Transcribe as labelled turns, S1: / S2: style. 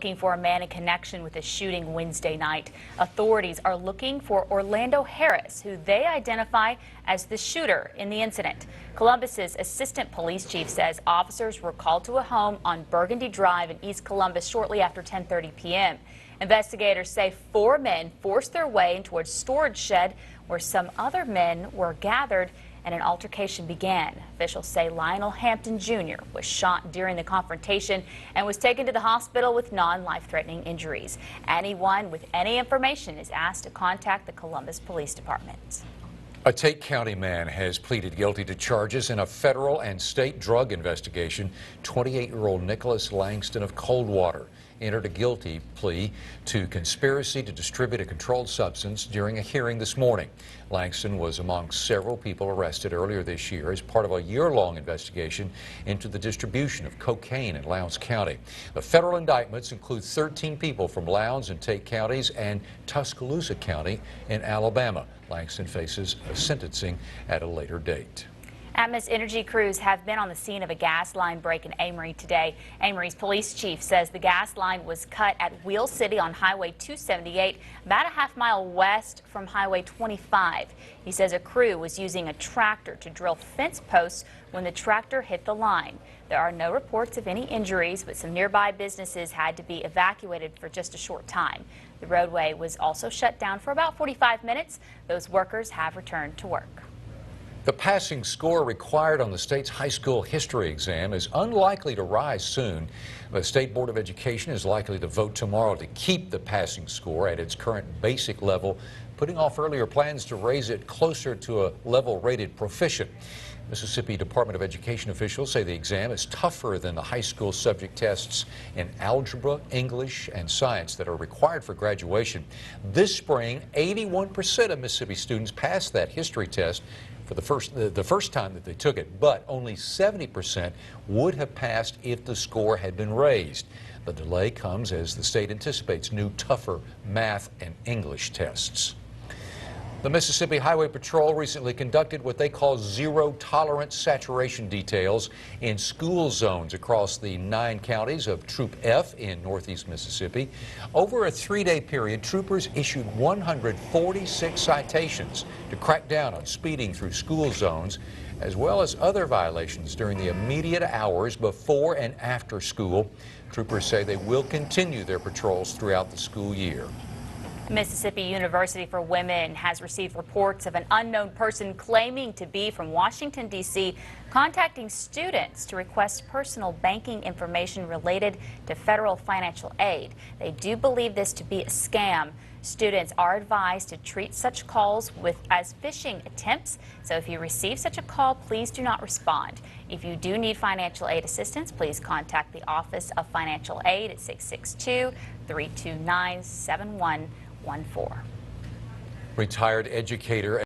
S1: looking for a man in connection with a shooting Wednesday night. Authorities are looking for Orlando Harris, who they identify as the shooter in the incident. Columbus's assistant police chief says officers were called to a home on Burgundy Drive in East Columbus shortly after 10:30 p.m. Investigators say 4 men forced their way into a storage shed where some other men were gathered, and an altercation began. Officials say Lionel Hampton Jr. was shot during the confrontation and was taken to the hospital with non-life-threatening injuries. Anyone with any information is asked to contact the Columbus Police Department.
S2: A Tate County man has pleaded guilty to charges in a federal and state drug investigation. 28-year-old Nicholas Langston of Coldwater entered a guilty plea to conspiracy to distribute a controlled substance during a hearing this morning. Langston was among several people arrested earlier this year as part of a year-long investigation into the distribution of cocaine in Lowndes County. The federal indictments include 13 people from Lowndes and Tate counties and Tuscaloosa County in Alabama. Langston faces a sentencing at a later date.
S1: Atmos Energy crews have been on the scene of a gas line break in Amory today. Amory's police chief says the gas line was cut at Wheel City on Highway 278, about a half-mile west from Highway 25. He says a crew was using a tractor to drill fence posts when the tractor hit the line. There are no reports of any injuries, but some nearby businesses had to be evacuated for just a short time. The roadway was also shut down for about 45 minutes. Those workers have returned to work.
S2: The passing score required on the state's high school history exam is unlikely to rise soon. The State Board of Education is likely to vote tomorrow to keep the passing score at its current basic level, putting off earlier plans to raise it closer to a level rated proficient. Mississippi Department of Education officials say the exam is tougher than the high school subject tests in algebra, English, and science that are required for graduation. This spring, 81% of Mississippi students passed that history test for the first time that they took it, but only 70% would have passed if the score had been raised. The delay comes as the state anticipates new, tougher math and English tests. The Mississippi Highway Patrol recently conducted what they call zero-tolerance saturation details in school zones across the 9 counties of Troop F in northeast Mississippi. Over a 3-day period, troopers issued 146 citations to crack down on speeding through school zones, as well as other violations during the immediate hours before and after school. Troopers say they will continue their patrols throughout the school year.
S1: Mississippi University for Women has received reports of an unknown person claiming to be from Washington, D.C., contacting students to request personal banking information related to federal financial aid. They do believe this to be a scam. Students are advised to treat such calls as phishing attempts, so if you receive such a call, please do not respond. If you do need financial aid assistance, please contact the Office of Financial Aid at 662-329-7114.
S2: Retired educator